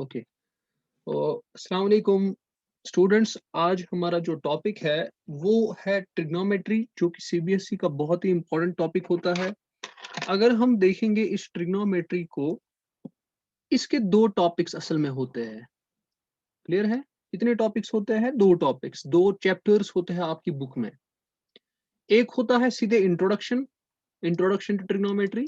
Okay. तो अस्सलाम वालेकुम स्टूडेंट्स, आज हमारा जो टॉपिक है वो है ट्रिग्नोमेट्री, जो कि सीबीएसई का बहुत ही इम्पोर्टेंट टॉपिक होता है। अगर हम देखेंगे इस ट्रिग्नोमेट्री को, इसके दो टॉपिक्स असल में होते हैं। क्लियर है? कितने टॉपिक्स होते हैं? दो टॉपिक्स, दो चैप्टर्स होते हैं आपकी बुक में। एक होता है सीधे introduction, introduction to trigonometry.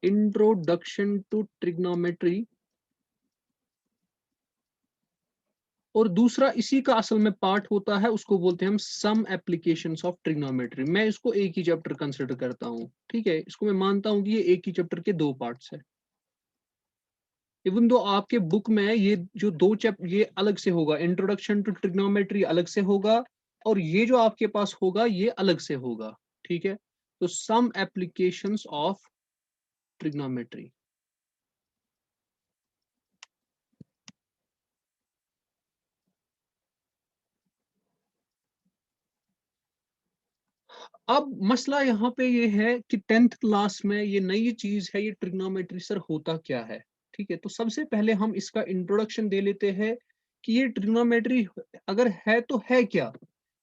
Introduction to trigonometry. और दूसरा इसी का असल में पार्ट होता है, उसको बोलते हैं हम सम एप्लीकेशंस ऑफ ट्रिग्नोमेट्री। मैं इसको एक ही चैप्टर कंसिडर करता हूँ, ठीक है। इसको मैं मानता हूँ कि ये एक ही चैप्टर के दो पार्ट्स है। इवन दो आपके बुक में ये जो दो चैप्टर ये अलग से होगा, इंट्रोडक्शन टू ट्रिग्नोमेट्री अलग से होगा और ये जो आपके पास होगा ये अलग से होगा, ठीक है। तो सम एप्लीकेशंस ऑफ ट्रिग्नोमेट्री। अब मसला यहाँ पे ये है कि 10th क्लास में ये नई चीज है, ये ट्रिग्नोमेट्री सर होता क्या है, ठीक है। तो सबसे पहले हम इसका इंट्रोडक्शन दे लेते हैं कि ये ट्रिग्नोमेट्री अगर है तो है क्या।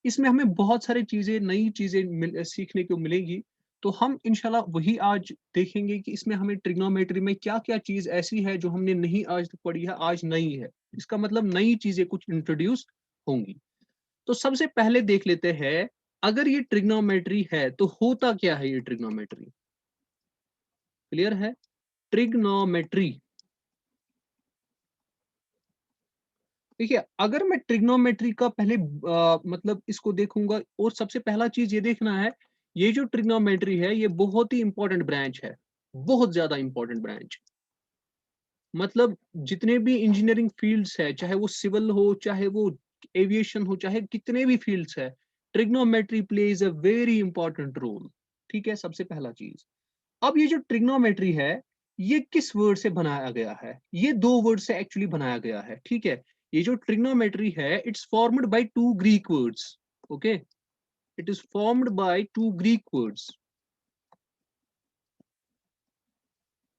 इसमें हमें बहुत सारी चीजें, नई चीजें सीखने को मिलेगी। तो हम इंशाल्लाह वही आज देखेंगे कि इसमें हमें ट्रिग्नोमेट्री में क्या क्या चीज ऐसी है जो हमने नहीं आज तक पढ़ी है, आज नई है। इसका मतलब नई चीजें कुछ इंट्रोड्यूस होंगी। तो सबसे पहले देख लेते हैं, अगर ये ट्रिग्नोमेट्री है तो होता क्या है ये ट्रिग्नोमेट्री। क्लियर है? ट्रिग्नोमेट्री, देखिए अगर मैं ट्रिग्नोमेट्री का पहले मतलब इसको देखूंगा, और सबसे पहला चीज ये देखना है, ये जो ट्रिग्नोमेट्री है ये बहुत ही इंपॉर्टेंट ब्रांच है, बहुत ज्यादा इंपॉर्टेंट ब्रांच। मतलब जितने भी इंजीनियरिंग फील्ड्स है, चाहे वो सिविल हो, चाहे वो एविएशन हो, चाहे कितने भी फील्ड्स है, trigonometry plays a very important role. ठीक है, सबसे पहला चीज। अब ये जो ट्रिग्नोमेट्री है ये किस वर्ड से बनाया गया है? ये दो वर्ड से एक्चुअली बनाया गया है, ठीक है। ये जो ट्रिग्नोमेट्री है it's formed by two Greek words. Okay, it is formed by two Greek words.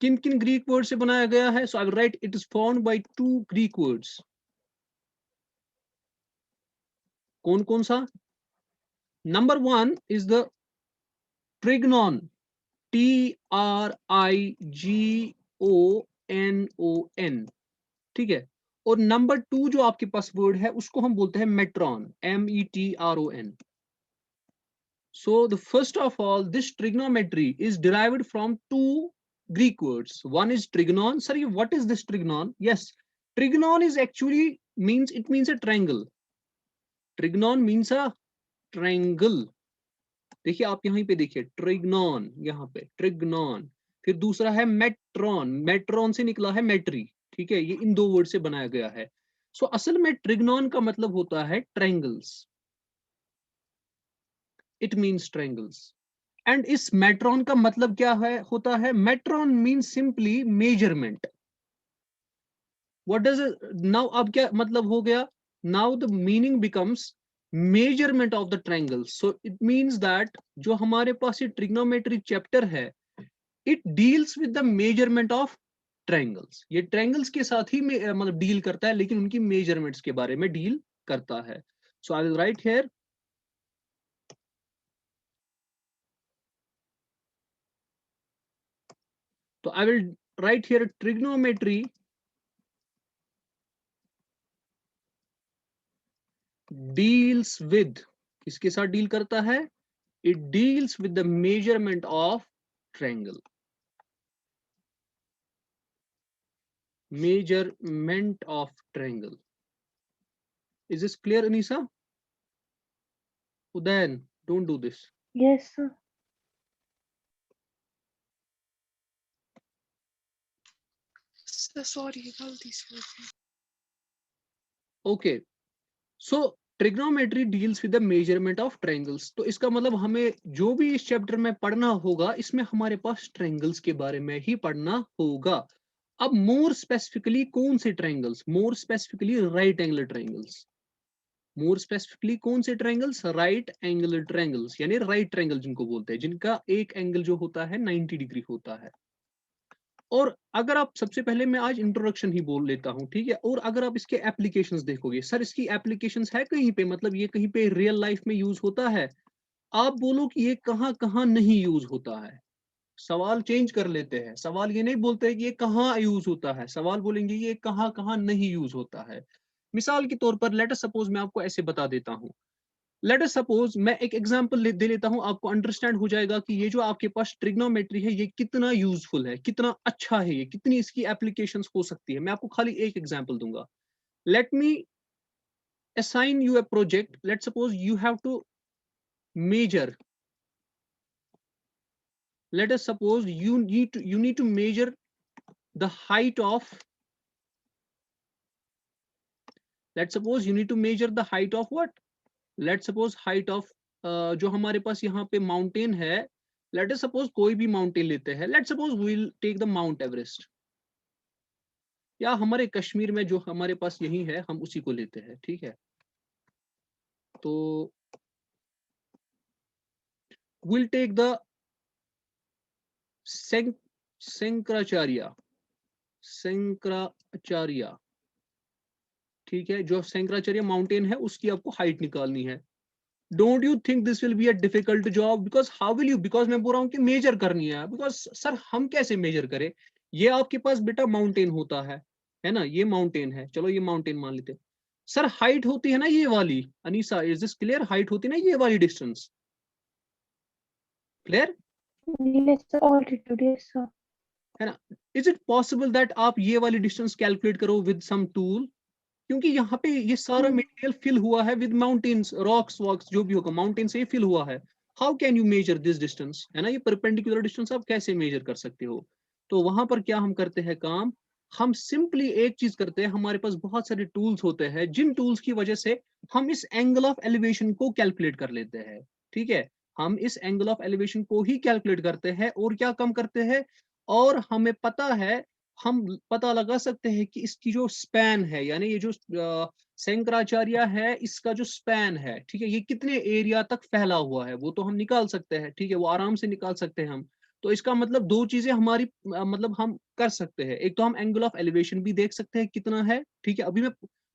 किन किन ग्रीक वर्ड से बनाया गया है? So I will write it is formed by two Greek words. कौन कौन सा? Number one is the trigonon, TRIGONON, ठीक है। और नंबर टू जो आपके पास वर्ड है उसको हम बोलते हैं metron, METRON। So the first of all this trigonometry is derived from two Greek words. One is trigonon. Sir ये what is this trigonon? Yes, trigonon is actually means, it means a triangle. Trigonon means a triangle. देखिए आप यहीं पे देखिए ट्रिग्नोन, यहाँ पे ट्रिग्नोन। फिर दूसरा है मेट्रॉन, मेट्रॉन से निकला है मेट्री, ठीक है। ये इन दो वर्ड से बनाया गया है। सो असल में ट्रिग्नोन का मतलब होता है triangles, it means triangles. And इस मेट्रॉन का मतलब क्या है, होता है? Metron means simply measurement. What does now, अब क्या मतलब हो गया? Now the meaning becomes measurement of the triangle. So it means that जो हमारे पास ये ट्रिग्नोमेट्री चैप्टर है it deals with the measurement of triangles. ये ट्रायंगल्स के साथ ही मतलब डील करता है, लेकिन उनकी मेजरमेंट्स के बारे में डील करता है। So I will write here, तो I will write here trigonometry deals with, किसके साथ डील करता है? It deals with the measurement of triangle, measurement of triangle. Is this clear, Anisa? Udayan, don't do this. Yes, sir. Sorry गलती से। Okay, so trigonometry deals with the measurement of triangles. तो इसका मतलब हमें जो भी इस चैप्टर में पढ़ना होगा इसमें हमारे पास ट्रायंगल्स के बारे में ही पढ़ना होगा। अब मोर स्पेसिफिकली कौन से triangles? More specifically right angle triangles. More specifically कौन से ट्रायंगल्स? राइट एंगल ट्रायंगल्स, यानी राइट ट्रायंगल जिनको बोलते हैं, जिनका एक एंगल जो होता है 90 डिग्री होता है। और अगर आप सबसे पहले मैं आज इंट्रोडक्शन ही बोल लेता हूं, ठीक है, और अगर आप इसके एप्लीकेशंस देखोगे, सर इसकी एप्लीकेशंस है कहीं पे, मतलब ये कहीं पे रियल लाइफ में यूज होता है, आप बोलो कि ये कहाँ कहाँ नहीं यूज होता है। सवाल चेंज कर लेते हैं, सवाल ये नहीं बोलते हैं कि ये कहाँ यूज होता है, सवाल बोलेंगे ये कहाँ कहाँ नहीं यूज होता है। मिसाल के तौर पर लेट अस सपोज मैं आपको ऐसे बता देता हूँ, लेट अस सपोज मैं एक एग्जांपल दे लेता हूं, आपको अंडरस्टैंड हो जाएगा कि ये जो आपके पास ट्रिग्नोमेट्री है ये कितना यूजफुल है, कितना अच्छा है, ये कितनी इसकी एप्लीकेशंस हो सकती है। मैं आपको खाली एक एग्जांपल दूंगा। Let me assign you a project. Let's suppose you have to measure, let us suppose you need to measure the height of, let's suppose you need to measure the height of what, let's suppose height of जो हमारे पास यहाँ पे mountain है, let us suppose कोई भी mountain लेते हैं, let suppose we will take the mount Everest, या हमारे कश्मीर में जो हमारे पास यही है हम उसी को लेते हैं, ठीक है। तो will take the Shankaracharya, Shankaracharya, ठीक है, जो शंकराचार्य माउंटेन है उसकी आपको हाइट निकालनी है। Don't you think this will be a difficult job? Because how will you, because मैं बोल रहा हूँ कि मेजर करनी है, बिकॉज सर हम कैसे मेजर करें, ये आपके पास बेटा माउंटेन होता है ना, ये माउंटेन है, चलो ये माउंटेन मान लेते हैं। सर हाइट होती है ना ये वाली, Anisa is this clear, height होती है ना ये वाली distance, clear Yes, sir. Altitude, yes, sir. है ना। इज इट पॉसिबल दैट आप ये वाली डिस्टेंस कैलकुलेट करो विद सम टूल, क्योंकि यहाँ पे ये सारा Hmm. मटेरियल फिल हुआ है विद माउंटेन्स, रॉक्स वॉक्स जो भी होगा माउंटेन से फिल हुआ है। How can you measure this distance, है ना, ये परपेंडिकुलर डिस्टेंस आप कैसे मेजर कर सकते हो? तो वहां पर क्या हम करते हैं काम, हम सिंपली एक चीज करते हैं, हमारे पास बहुत सारे टूल्स होते हैं जिन टूल्स की वजह से हम इस एंगल ऑफ एलिवेशन को कैलकुलेट कर लेते हैं, ठीक है। हम इस एंगल ऑफ एलिवेशन को ही कैलकुलेट करते हैं और क्या कम करते हैं, और हमें पता है, हम पता लगा सकते हैं कि इसकी जो स्पैन है, यानी ये जो शंकराचार्य है इसका जो स्पैन है, ठीक है, ये कितने एरिया तक फैला हुआ है वो तो हम निकाल सकते हैं, ठीक है, वो आराम से निकाल सकते हैं हम। तो इसका मतलब दो चीजें हमारी मतलब हम कर सकते हैं, एक तो हम एंगल ऑफ एलिवेशन भी देख सकते हैं कितना है, ठीक है। अभी मैं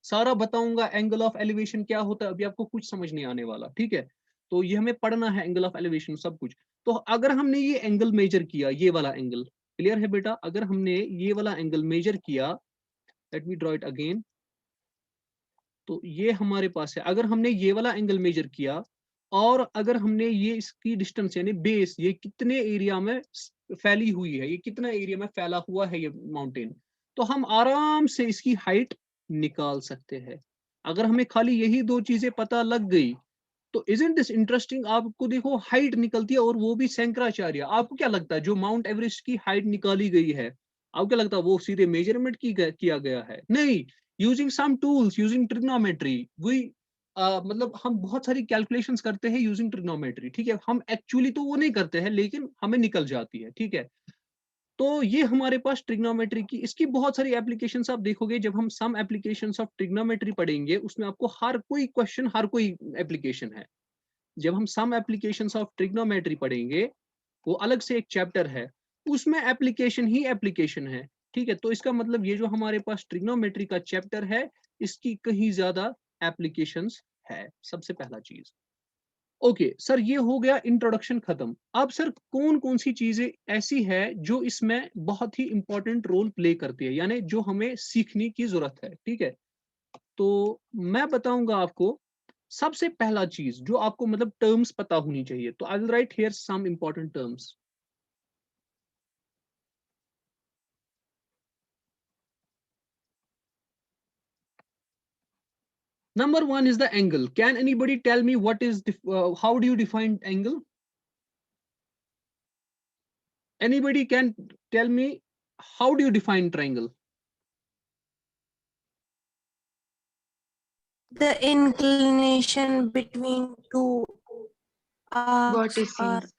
सारा बताऊंगा एंगल ऑफ एलिवेशन क्या होता है, अभी आपको कुछ समझ नहीं आने वाला, ठीक है। तो ये हमें पढ़ना है एंगल ऑफ एलिवेशन सब कुछ। तो अगर हमने ये एंगल मेजर किया, ये वाला एंगल, क्लियर है बेटा, अगर हमने ये वाला एंगल मेजर किया, let me draw it again, तो ये हमारे पास है, अगर हमने ये वाला एंगल मेजर किया और अगर हमने ये इसकी डिस्टेंस यानी बेस ये कितने एरिया में फैली हुई है, ये कितना एरिया में फैला हुआ है ये माउंटेन, तो हम आराम से इसकी हाइट निकाल सकते हैं। अगर हमें खाली यही दो चीजें पता लग गई तो इजंट दिस इंटरेस्टिंग, आपको देखो हाइट निकलती है और वो भी शंकराचार्य। आपको क्या लगता है जो माउंट एवरेस्ट की हाइट निकाली गई है, आपको क्या लगता है वो सीधे मेजरमेंट किया गया है? नहीं, using some tools, using trigonometry, we मतलब हम बहुत सारी कैलकुलेशंस करते हैं यूजिंग ट्रिग्नोमेट्री, ठीक है। हम एक्चुअली तो वो नहीं करते हैं लेकिन हमें निकल जाती है, ठीक है। तो ये हमारे पास ट्रिग्नोमेट्री की इसकी बहुत सारी एप्लीकेशंस आप देखोगे, जब हम सम एप्लीकेशंस ऑफ ट्रिग्नोमेट्री पढ़ेंगे उसमें आपको हर कोई क्वेश्चन, हर कोई एप्लीकेशन है। जब हम सम एप्लीकेशंस ऑफ ट्रिग्नोमेट्री पढ़ेंगे, वो अलग से एक चैप्टर है, उसमें एप्लीकेशन ही एप्लीकेशन है, ठीक है। तो इसका मतलब ये जो हमारे पास ट्रिग्नोमेट्री का चैप्टर है इसकी कहीं ज्यादा एप्लीकेशंस है, सबसे पहला चीज। ओके सर, ये हो गया इंट्रोडक्शन खत्म। अब सर कौन कौन सी चीजें ऐसी है जो इसमें बहुत ही इंपॉर्टेंट रोल प्ले करती है, यानी जो हमें सीखने की जरूरत है, ठीक है। तो मैं बताऊंगा आपको सबसे पहला चीज जो आपको मतलब टर्म्स पता होनी चाहिए, तो I will write here some important terms. Number one is the angle. Can anybody tell me what is how do you define angle? Anybody can tell me how do you define triangle? The inclination between two arcs or Vertices.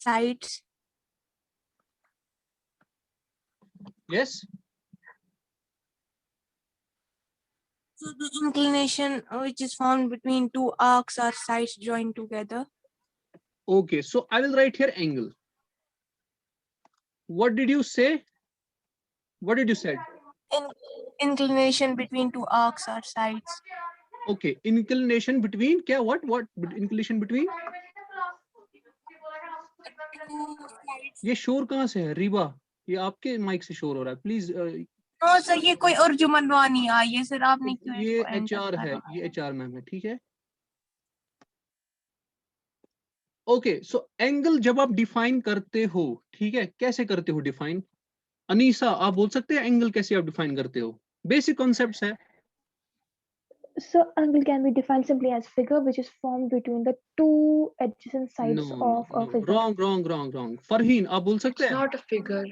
sides. Yes. So the inclination which is found between two arcs or sides joined together. Okay, so I will write here angle. What did you say? What did you say? Inclination between two arcs or sides. Okay, inclination between क्या? What? Inclination between? ये शोर कहाँ से है? रीबा, ये आपके mic से शोर हो रहा है, प्लीज। नो सर, ये कोई अर्जुमन नहीं आई है सर, आपने क्यों ये इसको एंटर HR है, करा? ये HR मैम है, ठीक है। ओके, सो एंगल जब आप डिफाइन करते हो, ठीक है, कैसे करते हो डिफाइन? अनीसा, आप बोल सकते हैं एंगल कैसे आप डिफाइन करते हो? बेसिक कॉन्सेप्ट्स है। So angle can be defined simply as figure which is formed between the two adjacent sides no of a no, figure. Wrong. Farheen, आप बोल सकते हैं? Not a figure.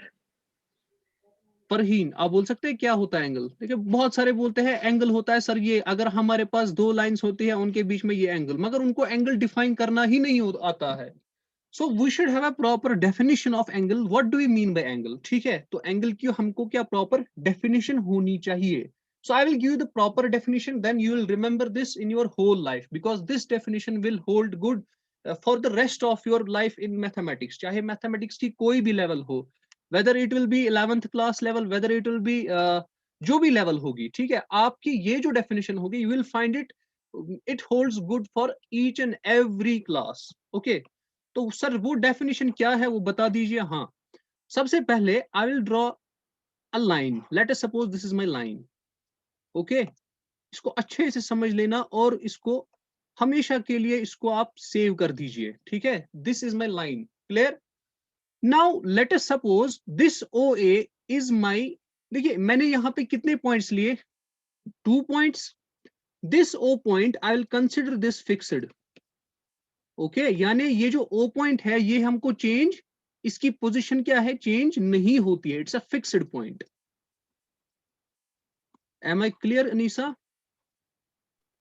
फरहीन, आप बोल सकते हैं क्या होता है एंगल? देखिए बहुत सारे बोलते हैं एंगल होता है सर ये, अगर हमारे पास दो लाइंस होती है उनके बीच में ये एंगल, मगर उनको एंगल डिफाइन करना ही नहीं आता है। So we should have a proper definition of angle. What do you mean by angle? ठीक है, तो एंगल की हमको क्या प्रॉपर डेफिनेशन होनी चाहिए। So I will give you the proper definition, then you will remember this in your whole life, because this definition will hold good for the rest of your life in mathematics. चाहे mathematics की कोई भी level हो, whether it will be 11th class level, whether it will be जो भी level होगी, ठीक है, आपकी ये जो definition होगी, you will find it holds good for each and every class. Okay, तो सर वो definition क्या है वो बता दीजिए। हाँ, सबसे पहले I will draw a line. Let us suppose this is my line. Okay, इसको अच्छे से समझ लेना और इसको हमेशा के लिए इसको आप सेव कर दीजिए, ठीक है। This is my line, clear? Now let us suppose this OA is my, देखिए मैंने यहाँ पे कितने पॉइंट्स लिए? 2 points. This O point I will consider this fixed. Okay, यानी ये जो O पॉइंट है ये हमको चेंज, इसकी पोजिशन क्या है, चेंज नहीं होती है, it's a fixed point. Am I clear, Anisa?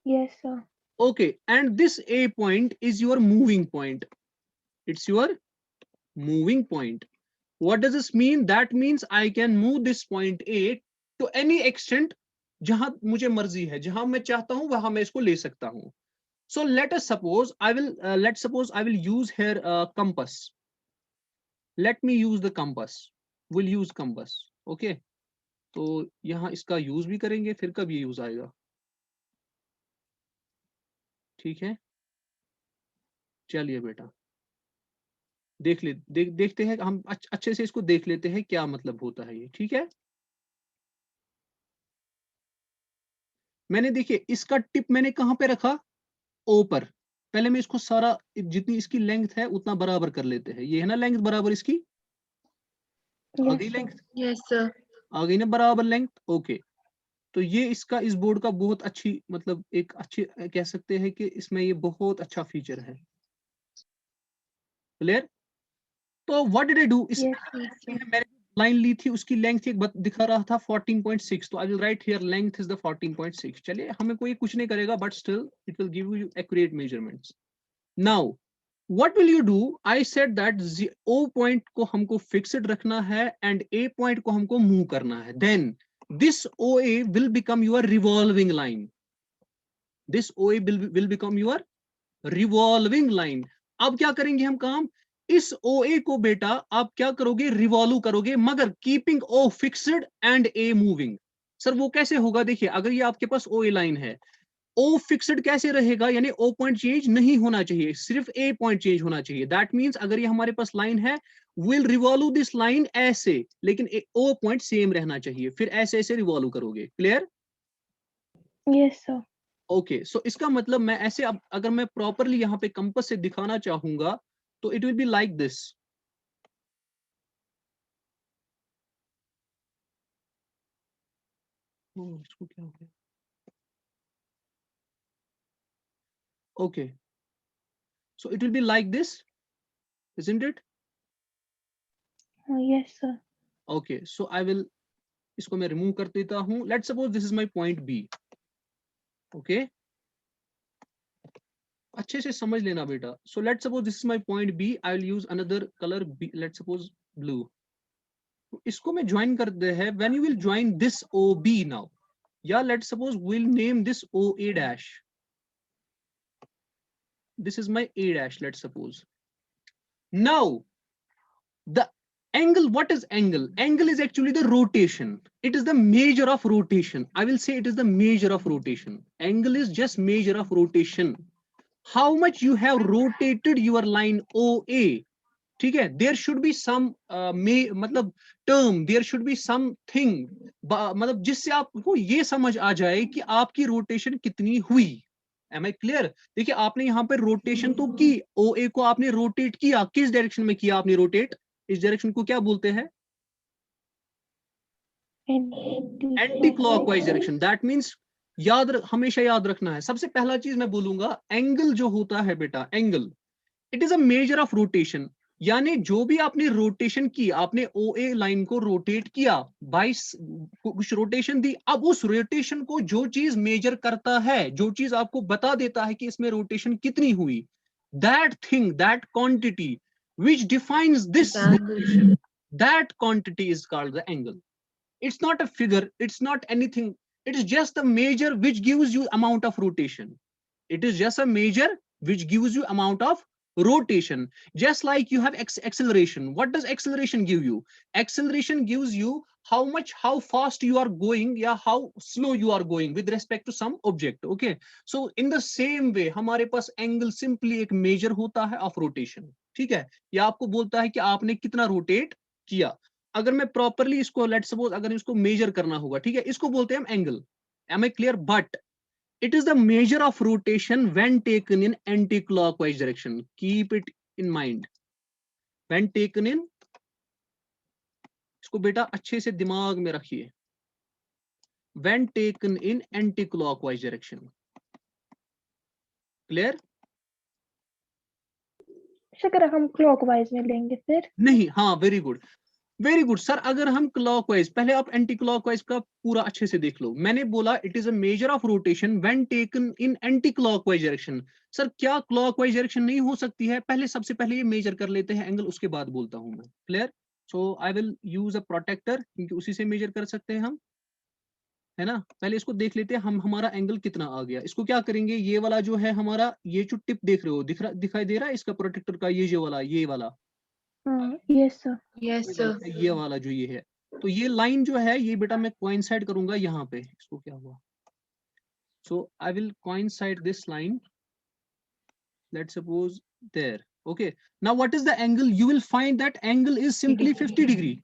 Yes, sir. Okay, and this A point is your moving point. It's your moving point. What does this mean? That means I can move this point A to any extent जहां मुझे मर्जी है, जहां मैं चाहता हूं वहां मैं इसको ले सकता हूं। So let us suppose let's suppose I will use here compass. Let me use the compass. We'll use compass. Okay, तो यहां इसका यूज भी करेंगे, फिर कब ये यूज आएगा, ठीक है। चलिए बेटा देखते हैं हम अच्छे से इसको देख लेते हैं क्या मतलब होता है ये, ठीक है। मैंने देखिए इसका टिप मैंने कहां पे रखा, O पर। पहले मैं इसको सारा जितनी इसकी लेंथ है उतना बराबर कर लेते हैं। ये है ना लेंथ बराबर इसकी, आ गई लेंथ, Yes, sir. आ गई ना बराबर लेंथ। ओके, तो ये इसका इस बोर्ड का बहुत अच्छी मतलब एक अच्छी कह सकते हैं कि इसमें ये बहुत अच्छा फीचर है, क्लियर? तो व्हाट डिड आई डू, इस मैंने लाइन ली थी उसकी लेंथ एक दिखा रहा था 14.6, तो I will write here length is the 14.6। चलिए हमें कोई कुछ नहीं करेगा, but still it will give you accurate measurements. Now what will you do, I said that O point को हमको फिक्स्ड रखना है एंड A पॉइंट को हमको मूव करना है। Then this OA will become your revolving line. This OA will become your revolving line. अब क्या करेंगे हम काम, इस OA को बेटा आप क्या करोगे, रिवॉल्व करोगे, मगर keeping O fixed and A moving. Sir वो कैसे होगा, देखिए अगर ये आपके पास OA लाइन है, O फिक्स्ड कैसे रहेगा, यानी O पॉइंट चेंज नहीं होना चाहिए, सिर्फ A पॉइंट चेंज होना चाहिए। दैट मींस अगर ये हमारे पास लाइन है, विल रिवॉल्व दिस लाइन ऐसे, लेकिन O पॉइंट सेम रहना चाहिए, फिर ऐसे ऐसे रिवॉल्व करोगे, क्लियर? Yes, sir. ओके, सो इसका मतलब मैं ऐसे अब अगर मैं प्रॉपरली यहाँ पे कंपास से दिखाना चाहूंगा तो it will be like this. इसको क्या हो गया, okay, so it will be like this, isn't it? Yes, sir. Okay, so I will इसको मैं रिमूव कर देता हूं। Let's suppose this is my point B। Okay, अच्छे से समझ लेना बेटा। So let's suppose this is my point B, I will use another colour B, let's suppose blue. इसको मैं ज्वाइन करते हैं, when you will join this OB now, Yeah, let's suppose we'll name this OA dash. This is my A dash, let's suppose. Now, the angle, what is angle? Angle is actually the rotation. It is the measure of rotation. I will say it is the measure of rotation. Angle is just measure of rotation. How much you have rotated your line OA. ठीक है, there should be some मतलब term, there should be something, मतलब जिससे आपको ये समझ आ जाए कि आपकी रोटेशन कितनी हुई. Am I clear? देखिए आपने यहाँ पे रोटेशन तो की, OA को आपने रोटेट किया, किस डायरेक्शन में किया आपने रोटेट? इस डायरेक्शन को क्या बोलते हैं? Anti clockwise direction. That means हमेशा याद रखना है. सबसे पहला चीज मैं बोलूंगा, एंगल जो होता है बेटा, angle it is a measure of rotation. यानी जो भी आपने रोटेशन की, आपने OA लाइन को रोटेट किया, बाई कुछ रोटेशन दी, अब उस रोटेशन को जो चीज मेजर करता है, जो चीज आपको बता देता है कि इसमें रोटेशन कितनी हुई, that thing, that quantity which defines this rotation, that quantity is called the angle. It's not a figure, it's not anything, it is just a measure which gives you amount of rotation. It is just a measure which gives you amount of rotation. Just like you have acceleration. What does acceleration give you? Acceleration gives you how fast you are going, या how slow you are going with respect to some object. Okay, so in the same way हमारे पास angle simply एक measure होता है of rotation. ठीक है, या आपको बोलता है कि आपने कितना रोटेट किया. अगर मैं प्रॉपरली इसको लेट सपोज अगर इसको मेजर करना होगा, ठीक है, इसको बोलते हैं हम angle. Am I clear? But it is the measure of rotation when taken in anti-clockwise direction. Keep it in mind. When taken in, इसको बेटा अच्छे से दिमाग में रखिए. When taken in anti-clockwise direction. Clear? अगर हम क्लॉकवाइज में लेंगे फिर? नहीं, हाँ, very good, very good sir. अगर हम क्लॉकवाइज, पहले आप एंटी क्लॉकवाइज का पूरा अच्छे से देख लो. मैंने बोला it is a measure of rotation when taken in anti clockwise direction. Sir क्या क्लॉकवाइज डायरेक्शन नहीं हो सकती है? पहले सबसे पहले ये मेजर कर लेते हैं एंगल, उसके बाद बोलता हूं मैं. Clear? So I will use a protractor, क्योंकि उसी से मेजर कर सकते हैं हम, है ना. पहले इसको देख लेते हैं हम, हमारा एंगल कितना आ गया. इसको क्या करेंगे, ये वाला जो है हमारा, ये जो टिप देख रहे हो, दिखाई दे रहा है इसका प्रोटेक्टर का, ये जो वाला, ये वाला, यस सर. Yes, sir. ये वाला जो ये है, तो ये लाइन जो है ये बेटा मैं कोइंसाइड करूंगा यहाँ पे. इसको क्या हुआ, so I will coincide this line, let's suppose there. Okay, now what is the angle? You will find that angle is simply 50 degree,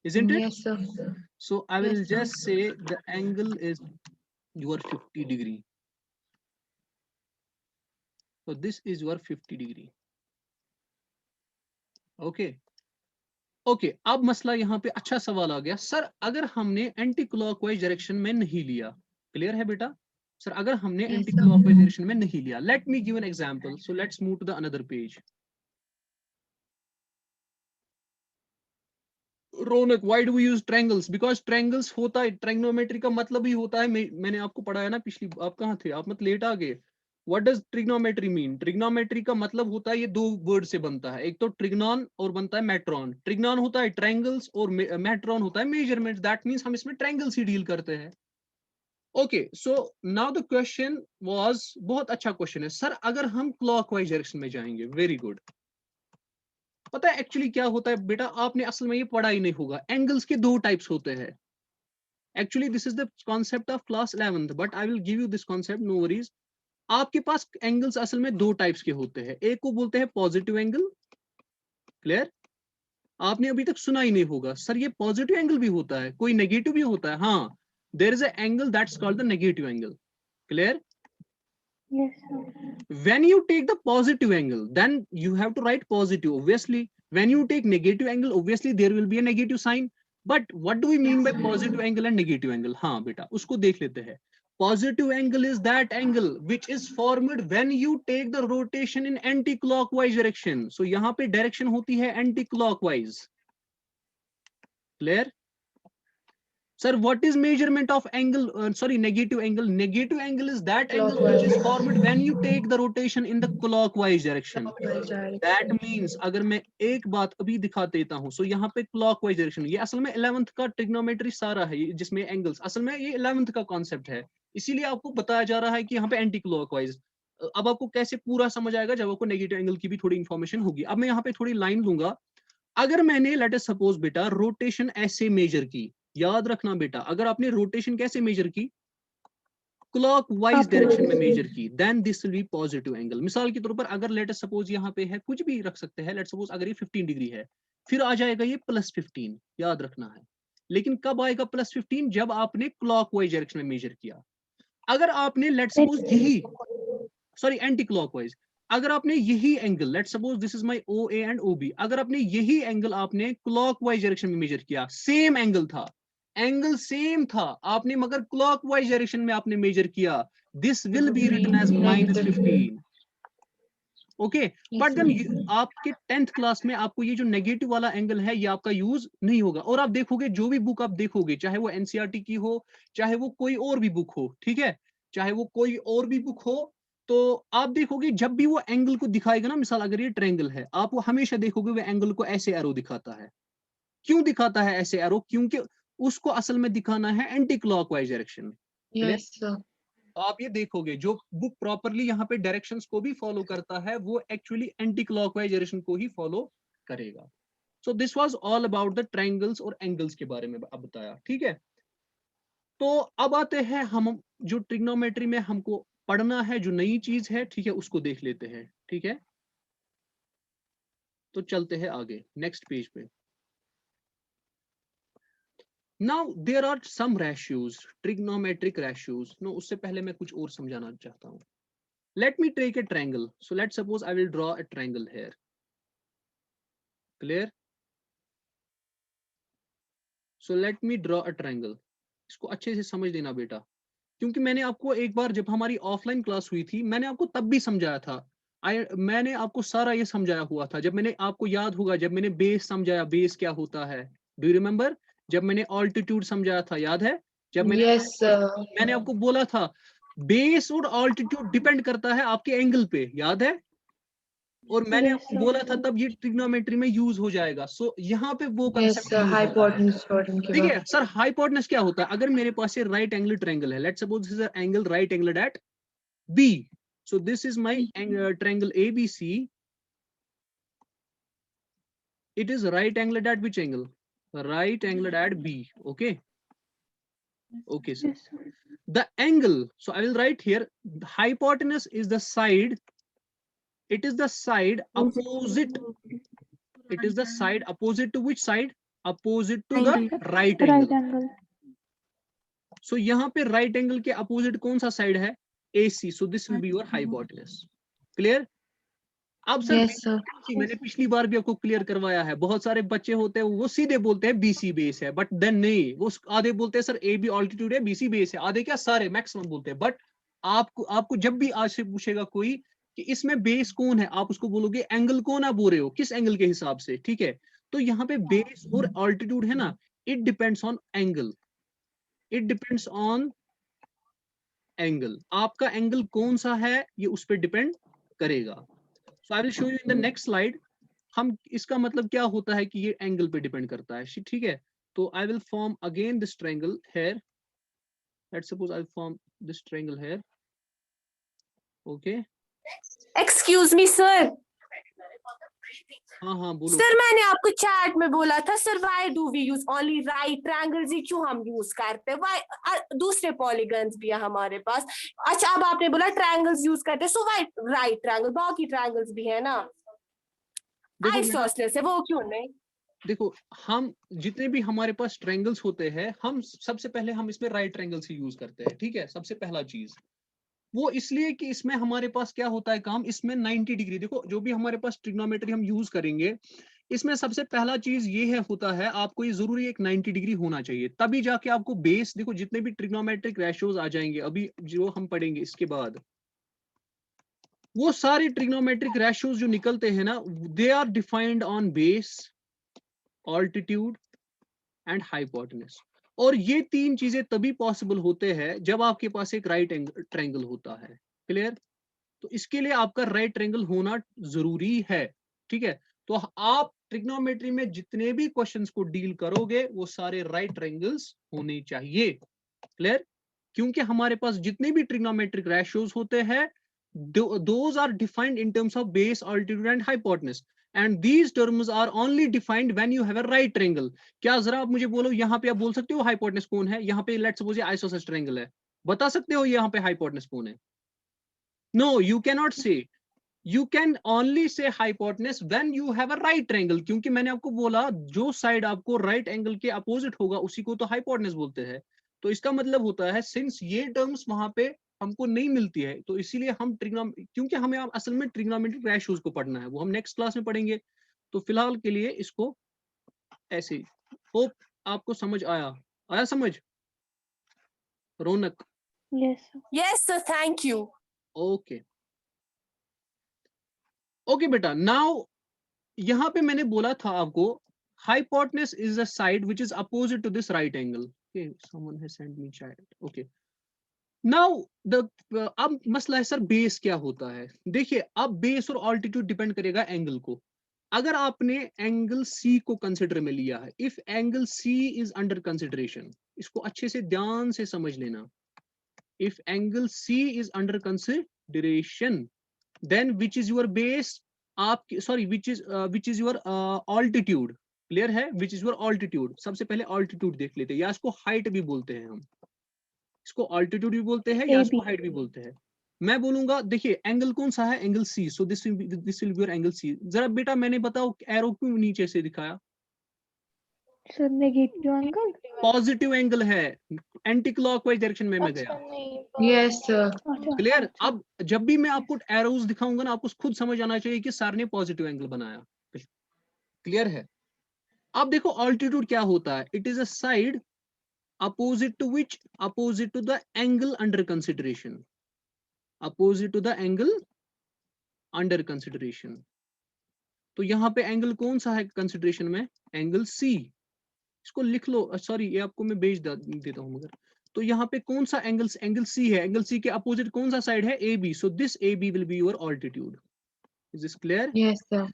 isn't it? Yes, sir. So I will Yes, sir. just say the angle is your 50 degree. So this is your 50 degree. Okay. Okay, अब मसला यहाँ पे अच्छा सवाल आ गया. Sir अगर हमने anti clockwise direction में नहीं लिया, क्लियर है बेटा? सर अगर हमने Yes, anti sir. Clockwise direction में नहीं लिया, let me give an example. So let's move to the another page. Raunak, why do we use triangles? Because triangles होता है, ट्रायंगोमेट्री का मतलब ही होता है, मैंने आपको पढ़ाया ना पिछली, आप कहाँ थे, आप मत लेट आ गए. What does trigonometry mean? Trigonometry का मतलब होता है, ये दो वर्ड से बनता है, एक तो ट्रिग्नॉन और बनता है मेट्रॉन. ट्रिग्नॉन होता है ट्रायंगल्स और मेट्रॉन होता है मेजरमेंट. दैट मींस हम इसमें ट्रायंगल्स ही डील करते हैं. Okay, so now the question was, बहुत अच्छा क्वेश्चन है सर, अगर हम क्लॉकवाइज डायरेक्शन में जाएंगे. Very good. पता है एक्चुअली क्या होता है बेटा, आपने असल में ये पढ़ा ही नहीं होगा. एंगल्स के दो टाइप्स होते हैं. Actually this is the concept of class 11th, but I will give you this concept, no worries. आपके पास एंगल्स असल में दो टाइप्स के होते हैं. एक को बोलते हैं पॉजिटिव एंगल. क्लियर? आपने अभी तक सुना ही नहीं होगा सर ये पॉजिटिव एंगल भी होता है, कोई नेगेटिव भी होता है. हाँ, there is a angle that's called the negative angle. Clear? Yes, sir. When you take the positive angle, then you have to write positive, obviously. When you take negative angle, obviously there will be a negative sign. But what do we mean by positive angle and negative angle? हाँ बेटा, उसको देख लेते हैं. Positive angle is that angle which is formed when you take the rotation in anti-clockwise direction. So यहाँ पे direction होती है anti-clockwise. Clear? Sir, what is measurement of angle? Sorry, negative angle. Negative angle is that angle which is formed when you take the rotation in the clockwise direction. That means अगर मैं एक बात अभी दिखा देता हूँ, so यहाँ पे clockwise direction, ये असल में 11th का trigonometry सारा है, जिसमें angles, असल में ये 11th का concept है, इसीलिए आपको बताया जा रहा है कि यहाँ पे anti clockwise. अब आपको कैसे पूरा समझ आएगा जब आपको नेगेटिव एंगल की भी थोड़ी इंफॉर्मेशन होगी. अब मैं यहाँ पे थोड़ी लाइन लूंगा. अगर मैंने लेट अस सपोज बेटा रोटेशन ऐसे मेजर की, याद रखना बेटा, अगर आपने रोटेशन कैसे मेजर की, क्लॉकवाइज डायरेक्शन में मेजर की, then this will be positive angle. मिसाल के तौर पर अगर लेट अस सपोज यहाँ पे है, कुछ भी रख सकते हैं, लेट सपोज अगर ये 15 डिग्री है, फिर आ जाएगा ये +15, याद रखना है. लेकिन कब आएगा +15? जब आपने क्लॉकवाइज डायरेक्शन में मेजर किया. अगर आपने लेट सपोज यही, सॉरी एंटी क्लॉकवाइज, अगर आपने यही angle, let suppose this is my OA and OB, अगर आपने यही एंगल आपने क्लॉकवाइज डायरेक्शन में मेजर किया, सेम एंगल था, एंगल सेम था, आपने मगर क्लॉकवाइज डायरेक्शन में आपने मेजर किया, this will be written as -15. Okay, but then आपके 10th क्लास में आपको ये जो नेगेटिव वाला एंगल है ये आपका यूज नहीं होगा. और आप देखोगे जो भी बुक आप देखोगे, चाहे वो NCERT की हो, चाहे वो कोई और भी बुक हो, ठीक है, चाहे वो कोई और भी बुक हो, तो आप देखोगे जब भी वो एंगल को दिखाएगा ना, मिसाल अगर ये ट्रायंगल है, आप वो हमेशा देखोगे वो एंगल को ऐसे एरो दिखाता है. क्यों दिखाता है ऐसे एरो? क्योंकि उसको असल में दिखाना है एंटी क्लॉकवाइज डायरेक्शन में. Yes, sir. आप ये देखोगे जो बुक प्रॉपरली यहाँ पे डायरेक्शंस को भी फॉलो करता है, वो एक्चुअली एंटी क्लॉकवाइज डायरेक्शन को ही फॉलो करेगा. So this was all about the triangles और एंगल्स के बारे में अब बताया, ठीक है. तो अब आते हैं हम जो ट्रिग्नोमेट्री में हमको पढ़ना है, जो नई चीज है, ठीक है, उसको देख लेते हैं, ठीक है. तो चलते हैं आगे नेक्स्ट पेज पे. Now there are some ratios, trigonometric ratios. No, उससे पहले मैं कुछ और समझाना चाहता हूँ. Let me take a triangle. So let's suppose I will draw a triangle here. Clear? So let me draw a triangle. इसको अच्छे से समझ देना बेटा, क्योंकि मैंने आपको एक बार जब हमारी ऑफलाइन क्लास हुई थी, मैंने आपको तब भी समझाया था. मैंने आपको सारा ये समझाया हुआ था. जब मैंने, आपको याद होगा, जब मैंने बेस समझाया, बेस क्या होता है, डू यू रिमेम्बर? जब मैंने ऑल्टीट्यूड समझाया था, याद है? जब मैंने Yes, sir. मैंने आपको बोला था बेस और ऑल्टीट्यूड डिपेंड करता है आपके एंगल पे, याद है? और मैंने Yes, आपको sir. बोला था तब ये ट्रिग्नोमेट्री में यूज हो जाएगा. सो यहाँ पे वो Yes, कंसेप्ट sir. यूज होता है. Hypotenuse bottom की ठीक है बात. सर, हाइपोटेनस क्या होता है? अगर मेरे पास ये राइट एंगल ट्रायंगल है, let's suppose this is an angle right angle at B. So this is my triangle ABC. It is right angled at which angle? Right angled at B. Okay. Okay, sir. Yes, sir. The angle. So I will write here. The hypotenuse is the side. It is the side opposite. It is the side opposite to which side? Opposite to the right Right angle. angle. So यहाँ पे right angle के opposite कौन सा side है? AC. So this will be your hypotenuse. Clear? अब sir Yes, sir. मैंने पिछली बार भी आपको क्लियर करवाया है. बहुत सारे बच्चे होते हैं वो सीधे बोलते हैं BC बेस है, बट देन नहीं, वो आधे बोलते हैं सर AB ऑल्टीट्यूड है, BC बेस है, आधे क्या सारे मैक्सिमम बोलते हैं. बट आपको जब भी आज से पूछेगा कोई कि इसमें बेस कौन है, आप उसको बोलोगे एंगल कौन आप बोल रहे हो, किस एंगल के हिसाब से, ठीक है. तो यहाँ पे बेस और ऑल्टीट्यूड है ना, it depends on angle. It depends on angle. आपका एंगल कौन सा है ये उस पर डिपेंड करेगा. So I will show you in the next slide. हम इसका मतलब क्या होता है कि ये एंगल पे डिपेंड करता है, ठीक है. तो I will form again this triangle here. Let's suppose I will form this triangle here. Okay. Excuse me, sir. हाँ बोलो. सर मैंने आपको चैट में बोला था sir, why do we use only right triangles ही क्यों हम यूज करते हैं? व्हाई दूसरे पॉलीगन्स भी है हमारे पास. अच्छा, अब आपने बोला ट्रायंगल्स यूज करते हैं, सो व्हाई राइट ट्रायंगल? बाकी ट्रायंगल्स भी है ना, आइसोसेलेस है, वो क्यों नहीं? देखो, हम जितने भी हमारे पास ट्रायंगल्स होते हैं, हम सबसे पहले हम इसमें राइट ट्रायंगल्स ही यूज करते हैं, ठीक है. सबसे पहला चीज वो इसलिए कि इसमें हमारे पास क्या होता है काम, इसमें 90 डिग्री, देखो जो भी हमारे पास ट्रिग्नोमेट्री हम यूज करेंगे, इसमें सबसे पहला चीज ये है होता है, आपको ये जरूरी एक 90 डिग्री होना चाहिए, तभी जाके आपको बेस. देखो जितने भी ट्रिग्नोमेट्रिक रेशियोज आ जाएंगे अभी जो हम पढ़ेंगे इसके बाद, वो सारे ट्रिग्नोमेट्रिक रेशियोज जो निकलते हैं ना, they are defined on base, altitude and hypotenuse. और ये तीन चीजें तभी पॉसिबल होते हैं जब आपके पास एक राइट ट्रायंगल होता है। क्लियर? तो इसके लिए आपका राइट ट्रायंगल होना जरूरी है। ठीक है, तो आप ट्रिग्नोमेट्री में जितने भी क्वेश्चंस को डील करोगे वो सारे राइट ट्रायंगल्स होने चाहिए। क्लियर? क्योंकि हमारे पास जितने भी ट्रिग्नोमेट्रिक रेशियोज होते हैं those are defined in terms of base, altitude and hypotenuse, and these terms are only defined when you have a right triangle. क्या जरा आप मुझे बोलो, यहाँ पे आप बोल सकते हो हाइपोटेनस कौन है? यहाँ पे लेट्स सपोज आइसोसेलेस ट्रायंगल है, बता सकते हो यहाँ पे हाइपोटेनस कौन है? नो, यू कैन नॉट से। You can only say hypotenuse when you have a right triangle, क्योंकि मैंने आपको बोला जो साइड आपको राइट एंगल के अपोजिट होगा उसी को तो हाइपोटेनस बोलते हैं। तो इसका मतलब होता है सिंस ये टर्म्स वहां पे हमको नहीं मिलती है, तो इसीलिए हम क्योंकि हमें असल में ट्रिग्नोमेट्रिक रेशियोज को पढ़ना है, वो हम नेक्स्ट क्लास में पढ़ेंगे। तो फिलहाल के लिए इसको ऐसे ही। होप आपको समझ आया समझ रौनक? Yes, sir. Yes, sir. Thank you. Okay okay बेटा, नाउ यहाँ पे मैंने बोला था आपको hypotenuse is a side which is opposite to this right angle. Okay, someone has sent me chat. Okay, now the अब मसला है सर बेस क्या होता है? देखिए, अब बेस और ऑल्टीट्यूड डिपेंड करेगा एंगल को। अगर आपने एंगल सी को कंसिडर में लिया है, if angle C is under consideration, इसको अच्छे से ध्यान से समझ लेना, if angle C is under consideration then which is your base, आप sorry which is your altitude. Clear है? which is your altitude. सबसे पहले altitude देख लेते हैं, या इसको हाइट भी बोलते हैं, हम इसको altitude भी बोलते हैं या इसको हाइट भी बोलते हैं। मैं बोलूंगा देखिए एंगल कौन सा है? Angle C. So this will be your angle C. जरा बेटा मैंने बताओ एरो क्यों नीचे से दिखाया? Sir, negative angle. Positive angle है, एंटी क्लॉकवाइज डायरेक्शन में मैं गया। Yes, sir. अच्छा, क्लियर? अब जब भी मैं आपको एरोज दिखाऊंगा ना, आपको खुद समझ आना चाहिए कि सर ने पॉजिटिव एंगल बनाया। क्लियर है? अब देखो ऑल्टीट्यूड क्या होता है? It is a side opposite to which, opposite to the angle under consideration, opposite to the angle under consideration. तो यहाँ पे एंगल कौन सा है कंसिडरेशन में? Angle C. इसको लिख लो, सॉरी ये आपको मैं भेज देता हूँ मगर। तो यहाँ पे कौन सा एंगल? एंगल सी है। एंगल सी के अपोजिट कौन सा साइड है? A B. So this A B will be your altitude. Is this clear? Yes, sir.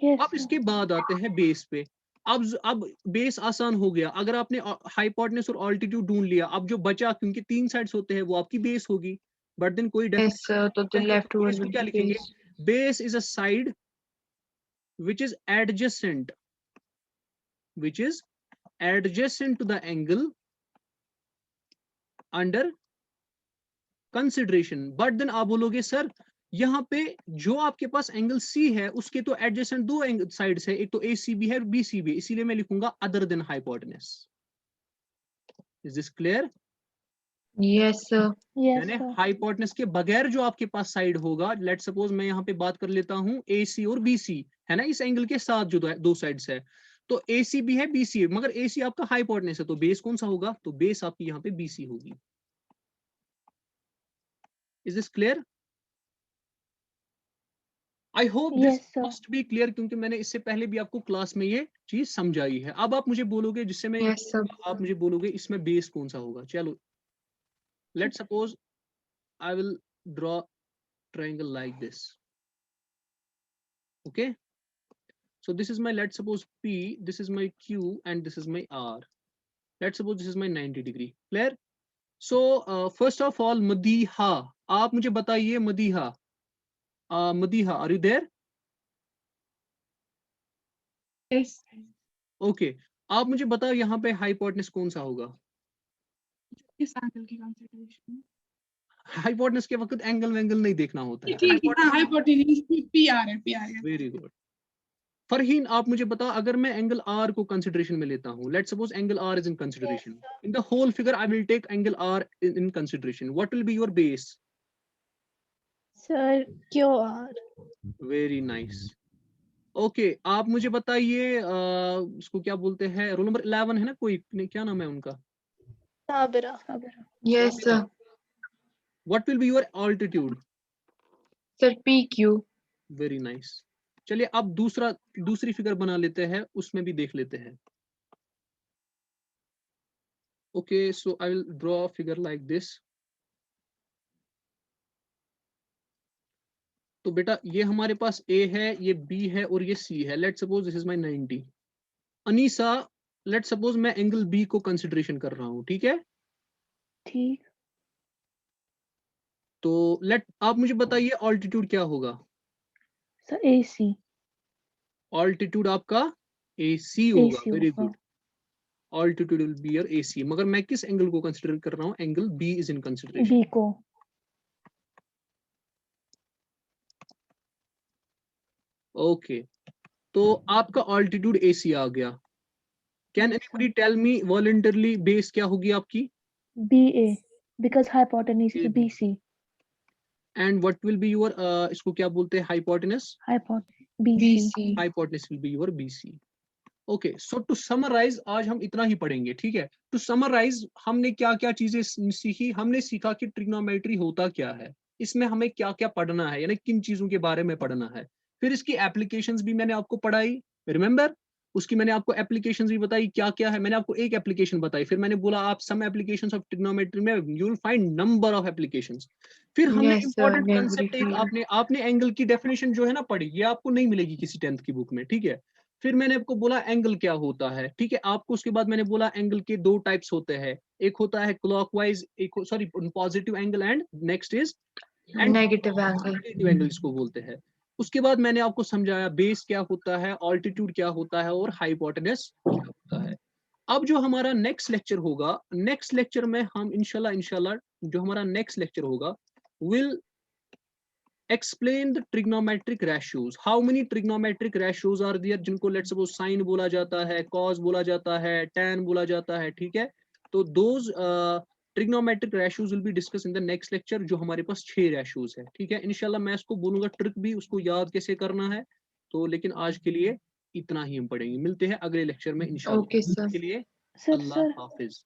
yes, अब sir. इसके बाद आते हैं बेस पे। अब बेस आसान हो गया, अगर आपने हाइपोटेनस और ऑल्टीट्यूड ढूंढ लिया, अब जो बचा, क्योंकि तीन साइड्स होते हैं, वो आपकी बेस होगी। बट देन कोई Yes, sir. तो the left बेस word को will क्या be लिखेंगे? base. Base is a side which is adjacent, which is adjacent to the angle under consideration. But then आप बोलोगे सर यहाँ पे जो आपके पास एंगल सी है उसके तो एडजेसेंट दो साइड्स है, एक तो ए सी बी है, बी सी बी, इसीलिए मैं लिखूंगा other than hypotenuse. Is this clear? Yes, sir. Yes, यानी sir. हाइपोटेनस के बगैर जो आपके पास साइड होगा, लेट सपोज मैं यहाँ पे बात कर लेता हूँ ए सी और बी सी, है ना, इस एंगल के साथ जो दो साइड्स है, तो ए सी भी है बी सी है, मगर ए सी आपका हाइपोटेनस है, तो बेस कौन सा होगा? तो बेस आपकी यहाँ पे बी सी होगी। Is this clear? I hope this Yes, sir. Must be clear, क्योंकि मैंने इससे पहले भी आपको क्लास में ये चीज समझाई है। अब आप मुझे बोलोगे, जिससे मैं Yes, sir. आप मुझे बोलोगे इसमें बेस कौन सा होगा। चलो let suppose I will draw triangle like this. Okay, so this is my, let's suppose P, this is my Q, and this is my R. Let's suppose this is my 90 degree. Clear? So first of all, Madiha, आप मुझे बताइए Madiha, Madiha, are you there? Yes. Okay, आप मुझे बताओ यहाँ पे hypotenuse कौन सा होगा? किस एंगल की कंसीडरेशन? हाइपोटेनस के वक्त एंगल वेंगल नहीं देखना होता है। ठीक है, हाँ, हाइपोटेन्यूज पीआर है। Very good. फरहीन, आप मुझे बताओ अगर मैं एंगल आर को कंसिडरेशन में लेता हूं, let's suppose angle R is in consideration, in the whole figure I will take angle R in consideration, what will be your base? Sir, QR. Very nice. Okay, आप मुझे बताइए इसको क्या बोलते हैं, रोल नंबर 11 है ना कोई, क्या नाम है उनका? Sabira. Sabira. Yes, sir. What will be your altitude? Sir, PQ. Very nice. चलिए अब दूसरी फिगर बना लेते हैं, उसमें भी देख लेते हैं। Okay, so I will draw a figure like this. तो बेटा ये हमारे पास A है, ये B है और ये C है. Let's suppose this is my 90. Anisa, let's suppose मैं एंगल B को कंसिडरेशन कर रहा हूँ, ठीक है? ठीक. तो आप मुझे बताइए ऑल्टीट्यूड क्या होगा? Sir, AC. ऑल्टीट्यूड आपका AC होगा. AC वेरी होगा. Good. Altitude will be your AC. मगर मैं किस एंगल को कंसिडर कर रहा हूँ? Angle B is in consideration. B को. ओके, तो आपका ऑल्टीट्यूड AC आ गया. Can anybody tell me voluntarily base क्या होगी आपकी? BA, because hypotenuse is AB. BC. And what will be your इसको क्या बोलते हैं? Hypotenuse. BC. BC. Hypotenuse will be your BC. Okay, so to summarise आज हम इतना ही पढ़ेंगे, ठीक है? टू समराइज हमने क्या क्या चीजें सीखी? हमने सीखा कि ट्रिग्नोमेट्री होता क्या है, इसमें हमें क्या क्या पढ़ना है, यानी किन चीजों के बारे में पढ़ना है. फिर इसकी एप्लीकेशंस भी मैंने आपको पढ़ाई, रिमेंबर? उसकी मैंने आपको एप्लीकेशंस भी बताई क्या क्या है. मैंने आपको एक एप्लीकेशन बताई, फिर मैंने बोला आप सम एप्लीकेशंस ऑफ ट्रिग्नोमेट्री में you will find number of applications. फिर हमने Yes, sir, important in concept every एक field. आपने एंगल की डेफिनेशन जो है ना पढ़ी, ये आपको नहीं मिलेगी किसी 10th की बुक में, ठीक है? फिर मैंने आपको बोला एंगल क्या होता है, ठीक है? आपको उसके बाद मैंने बोला एंगल के दो टाइप्स होते हैं, एक होता है क्लॉकवाइज, एक sorry positive angle, and next is Negative angle. Negative angle इसको बोलते हैं. उसके बाद मैंने आपको समझाया बेस क्या होता है, ऑल्टीट्यूड क्या होता है और हाइपोटेनस क्या होता है. अब जो हमारा नेक्स्ट लेक्चर होगा, नेक्स्ट लेक्चर में हम इंशाल्लाह जो हमारा नेक्स्ट लेक्चर होगा will explain the trigonometric ratios. How many trigonometric ratios are there? जिनको let's suppose sin बोला जाता है, cos बोला जाता है, tan बोला जाता है, ठीक है? तो those trigonometric ratios will be discussed in the next lecture. जो हमारे पास 6 ratios है, ठीक है? इंशाल्लाह मैं इसको बोलूंगा ट्रिक भी, उसको याद कैसे करना है. तो लेकिन आज के लिए इतना ही हम पढ़ेंगे. मिलते हैं अगले लेक्चर में इंशाल्लाह. Okay, sir. के लिए Sir, अल्लाह sir. हाफिज.